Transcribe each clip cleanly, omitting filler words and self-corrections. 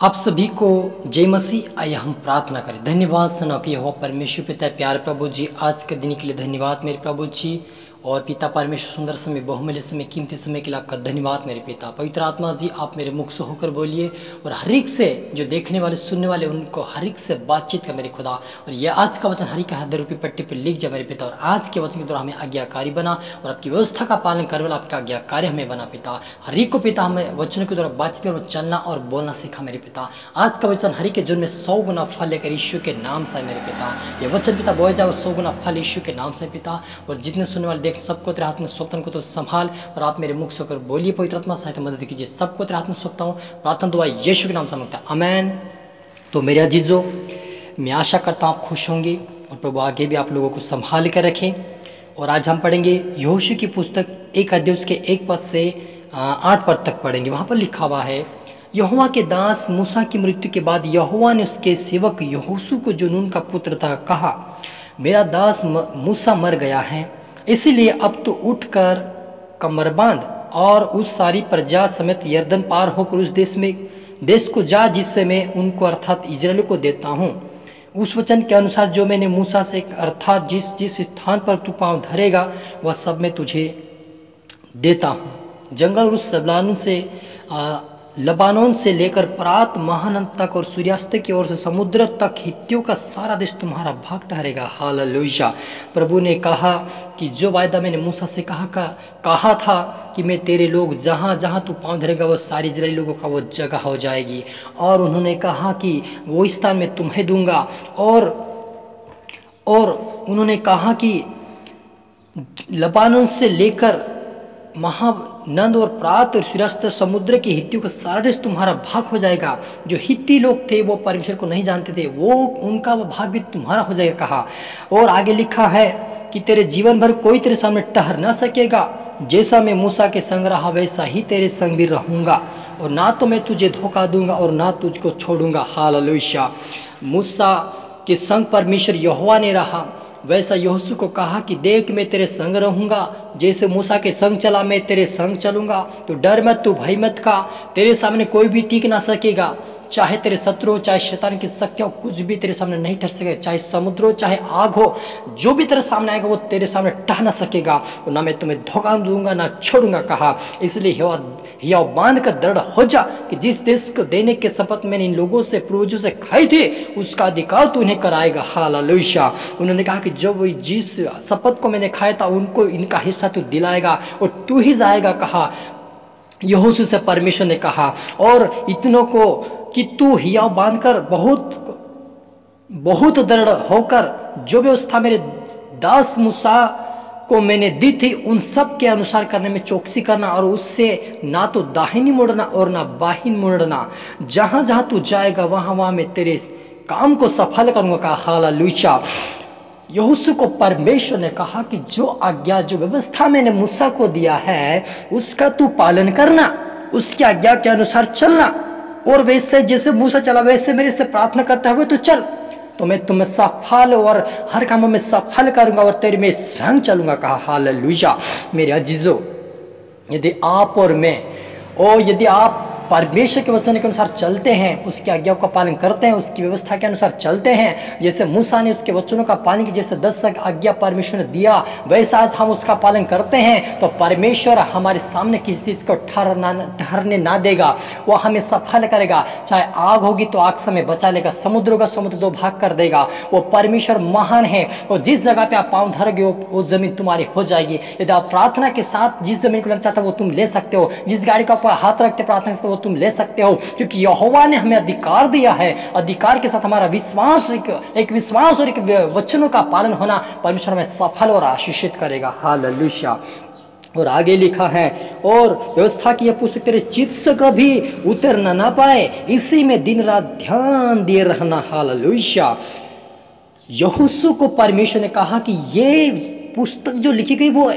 आप सभी को जय मसीह। आइए हम प्रार्थना करें। धन्यवाद सना कि हो परमेश्वर पिता प्यारे प्रभु जी, आज के दिन के लिए धन्यवाद मेरे प्रभु जी। और पिता परमेश्वर सुंदर समय, बहुमूल्य समय, कीमती समय के लिए आपका धन्यवाद मेरे पिता। पवित्र आत्मा जी, आप मेरे मुख से होकर बोलिए और हर एक से जो देखने वाले सुनने वाले उनको हर एक से बातचीत कर मेरे खुदा। और ये आज का वचन हरी का हृदय रूपी पट्टी पर लिख जाए मेरे पिता। और आज के वचन के द्वारा हमें आज्ञाकारी बना और आपकी व्यवस्था का पालन करने वाला आपका आज्ञाकारी हमें बना पिता। हर एक को पिता हमें वचनों के द्वारा बातचीत कर चलना और बोलना सीखा मेरे पिता। आज का वचन हरि के जुन में 100 गुना फल लेकर यीशु के नाम से मेरे पिता। ये वचन पिता बोया जाए 100 गुना फल यीशु के नाम से पिता। और जितने सुनने वाले देख सबको तेरे हाथ में सौंपन को तो संभाल और आप मेरे मुख से होकर बोलिए। पवित्र आत्मा सहायता मदद कीजिए। सबको तेरे हाथ में सौंपता हूँ, प्रार्थना दुआ यीशु के नाम से मांगता हूं, आमेन। तो मेरे अजीजों, मैं आशा करता हूँ आप खुश होंगे और प्रभु आगे भी आप लोगों को संभाल कर रखें। और आज हम पढ़ेंगे यहोशू की पुस्तक 1 अध्याय उसके 1 पद से 8 पद तक पढ़ेंगे। वहाँ पर लिखा हुआ है, यहोवा के दास मूसा की मृत्यु के बाद यहोवा ने उसके सेवक यहोशू को, जो नून का पुत्र था, कहा, मेरा दास मूसा मर गया है, इसलिए अब तो उठकर कमर बांध और उस सारी प्रजा समेत यरदन पार होकर उस देश को जा जिससे मैं उनको अर्थात इजराइल को देता हूँ। उस वचन के अनुसार जो मैंने मूसा से अर्थात जिस जिस स्थान पर तू पाँव धरेगा वह सब मैं तुझे देता हूँ। जंगल और उस लबानोन से लेकर प्रात महानंद तक और सूर्यास्त की ओर से समुद्र तक हित्तियों का सारा देश तुम्हारा भाग ठहरेगा। हालेलुया। प्रभु ने कहा कि जो वायदा मैंने मूसा से कहा था कि मैं तेरे लोग जहाँ जहाँ तू पाँव धरेगा वो सारी इजराइली लोगों का वो जगह हो जाएगी। और उन्होंने कहा कि वो स्थान मैं तुम्हें दूंगा। और उन्होंने कहा कि लबानोन से लेकर महानंद और प्रात और सूर्यास्त समुद्र के हित्तियों का सारा देश तुम्हारा भाग हो जाएगा। जो हित्ती लोग थे वो परमेश्वर को नहीं जानते थे, वो उनका वो भाग भी तुम्हारा हो जाएगा कहा। और आगे लिखा है कि तेरे जीवन भर कोई तेरे सामने ठहर ना सकेगा। जैसा मैं मूसा के संग रहा वैसा ही तेरे संग भी रहूंगा, और ना तो मैं तुझे धोखा दूंगा और ना तुझको छोड़ूंगा। हालेलुया। मूसा के संग परमेश्वर यहोवा ने रहा, वैसा यहोशू को कहा कि देख मैं तेरे संग रहूंगा, जैसे मूसा के संग चला मैं तेरे संग चलूंगा। तो डर मत, तू भय मत का, तेरे सामने कोई भी टिक ना सकेगा। चाहे तेरे शत्रु हो, चाहे शैतान की शक्तियां हो, कुछ भी तेरे सामने नहीं ठहर सकेगा। चाहे समुद्र हो, चाहे आग हो, जो भी तेरे सामने आएगा वो तेरे सामने टह ना सकेगा। और ना मैं तुम्हें धोखा दूंगा ना छोड़ूंगा कहा। इसलिए हियाव बांध कर दृढ़ हो जा कि जिस देश को देने के शपथ मैंने इन लोगों से पूर्वजों से खाई थी उसका अधिकार तू उन्हें कराएगा। हालेलुया। उन्होंने कहा कि जो वो जिस शपथ को मैंने खाया था उनको इनका हिस्सा तू दिलाएगा और तू ही जाएगा कहा। यहोशू से परमेश्वर ने कहा, और इतनों को कि तू हियाव बांधकर बहुत दृढ़ होकर जो व्यवस्था मेरे दास मूसा को मैंने दी थी उन सब के अनुसार करने में चौकसी करना, और उससे ना तो दाहिनी मुड़ना और ना बाहिन मुड़ना। जहां जहां तू जाएगा वहां वहां मैं तेरे काम को सफल करूंगा कहा। हालेलुया। यहोशू को परमेश्वर ने कहा कि जो आज्ञा, जो व्यवस्था मैंने मूसा को दिया है उसका तू पालन करना, उसकी आज्ञा के अनुसार चलना, और वैसे जैसे मूसा चला वैसे मेरे से प्रार्थना करते हुए तो चल, तो मैं तुम्हें सफल और हर कामों में सफल करूंगा और तेरे में संग चलूंगा कहा। हालेलुया। मेरे अजीजों, यदि आप और मैं, और यदि आप परमेश्वर के वचन के अनुसार चलते हैं, उसकी आज्ञाओं का पालन करते हैं, उसकी व्यवस्था के अनुसार चलते हैं, जैसे मूसा ने उसके वचनों का पालन किया, जैसे 10 आज्ञा परमेश्वर ने दिया वैसा आज हम उसका पालन करते हैं, तो परमेश्वर हमारे सामने किसी चीज़ को ठहरने ना देगा। वो हमें सफल करेगा। चाहे आग होगी तो आग से हमें बचा लेगा, समुद्र होगा समुद्र 2 भाग कर देगा। वो परमेश्वर महान है। और जिस जगह पे आप पाँव धरोगे वो जमीन तुम्हारी हो जाएगी। यदि आप प्रार्थना के साथ जिस जमीन को लेना चाहते हो वो तुम ले सकते हो। जिस गाड़ी का ऊपर हाथ रखते प्रार्थना से वो तुम ले सकते हो, क्योंकि यहोवा ने हमें अधिकार दिया है। अधिकार के साथ हमारा विश्वास, एक विश्वास और एक वचनों का पालन होना परमेश्वर हमें सफल और आशीषित करेगा। हालेलुया। और आगे लिखा है, और व्यवस्था की यह पुस्तक तेरे चित्त से कभी उतरना ना पाए, इसी में दिन रात ध्यान दिए रहना। हालेलुया। यहोशू को परमेश्वर ने कहा कि ये पुस्तक जो लिखी गई वो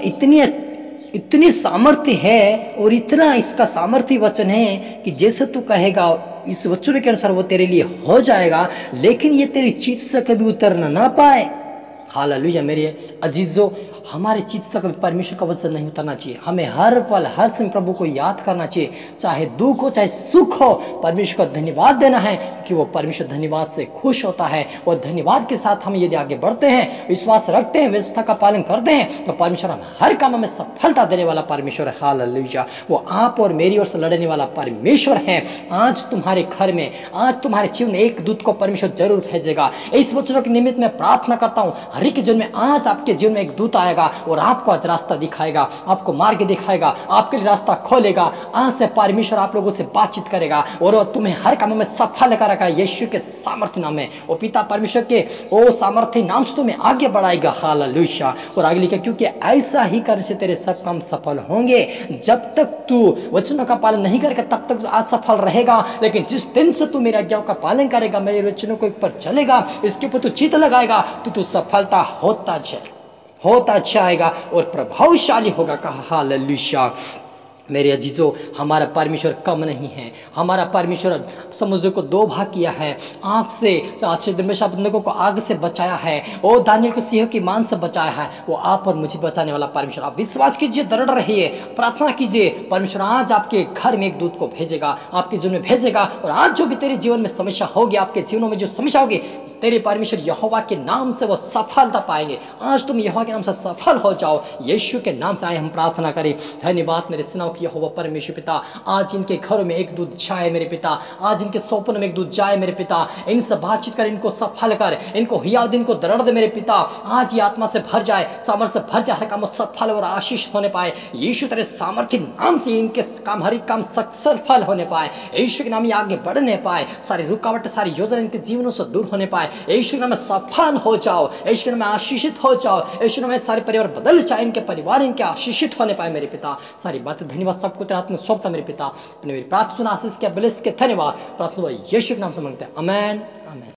इतनी सामर्थ्य है और इतना इसका सामर्थ्य वचन है कि जैसे तू कहेगा इस वचन के अनुसार वो तेरे लिए हो जाएगा, लेकिन ये तेरी चित्त से कभी उतरना ना पाए। हालेलुया। मेरे अजीजों, हमारे चित्त से कभी परमेश्वर का वचन नहीं उतरना चाहिए। हमें हर पल हर समय प्रभु को याद करना चाहिए, चाहे दुख हो चाहे सुख हो, परमेश्वर को धन्यवाद देना है, क्योंकि वो परमेश्वर धन्यवाद से खुश होता है। और धन्यवाद के साथ हम यदि आगे बढ़ते हैं, विश्वास रखते हैं, व्यवस्था का पालन करते हैं, तो परमेश्वर हम हर काम में सफलता देने वाला परमेश्वर है। हालेलुया। वो आप और मेरी ओर से लड़ने वाला परमेश्वर है। आज तुम्हारे घर में, आज तुम्हारे जीवन में एक दूत को परमेश्वर जरूर भेजेगा। इस वचनों के निमित्त मैं प्रार्थना करता हूँ, हर एक जीवन में आज आपके जीवन में एक दूत आएगा और आपको आज रास्ता दिखाएगा, आपको मार्ग दिखाएगा, आपके लिए रास्ता खोलेगा। आज से परमेश्वर आप लोगों से बातचीत करेगा और तुम्हें हर काम में सफल करेगा यीशु के सामर्थ्य नाम में। वो पिता परमेश्वर के वो सामर्थ्य नाम से तुम्हें आगे बढ़ाएगा। हालेलुया। और आगे लिखा, क्योंकि ऐसा ही करने से तेरे सब काम सफल होंगे। जब तक तू वचनों का पालन नहीं करेगा तब तक असफल रहेगा, लेकिन जिस दिन से तू मेरे आज्ञाओं का पालन करेगा, मेरे वचनों को ऊपर चलेगा, इसके ऊपर तू चित्त लगाएगा, तो तू सफलता होता जाएगा और प्रभावशाली होगा। कहा हालेलुया। मेरे अजीजों, हमारा परमेश्वर कम नहीं है। हमारा परमेश्वर समुद्र को दो भाग किया है, आग से बंधकों को आग से बचाया है, और दानियल को सिंह की मान से बचाया है। वो आप और मुझे बचाने वाला परमेश्वर। आप विश्वास कीजिए, दृढ़ रहिए, प्रार्थना कीजिए। परमेश्वर आज आपके घर में एक दूत को भेजेगा, आपके जीवन में भेजेगा। और आज जो भी तेरे जीवन में समस्या होगी, आपके जीवनों में जो समस्या होगी, तेरे परमेश्वर यहोवा के नाम से वो सफलता पाएंगे। आज तुम यहोवा के नाम से सफल हो जाओ। यीशु के नाम से आए हम प्रार्थना करें। धन्यवाद मेरे सेनाओं की यहोवा परमेश्वर पिता, आज इनके घरों में एक दूत जाए मेरे पिता, आज इनके सपनों में एक दूत जाए मेरे पिता। इनसे बातचीत कर, इनको सफल कर, इनको हिया दिन को दृढ़ दे मेरे पिता। आज ये आत्मा से भर जाए, सामर्थ्य से भर जाए, हर काम सफल और आशीष होने पाए। यीशु तेरे सामर्थ्य नाम से इनके काम, हर एक काम सफल होने पाए। यीशु के नाम ये आगे बढ़ने पाए, सारी रुकावट, सारी योजना इनके जीवनों से दूर होने पाए। यीशु के नाम में सफल हो जाओ, यीशु के नाम में आशीषित हो जाओ, यीशु के नाम में सारे परिवार बदल जाए, इनके परिवार इनके आशीषित होने पाए मेरे पिता। सारी बातें धन्यवाद सबको तेरे हाथ में सौंपता मेरे पिता। अपने मेरी प्रार्थना आशीष के ब्लेस के धन्यवाद। प्रार्थना यीशु के नाम से मांगते हैं, आमीन आमीन।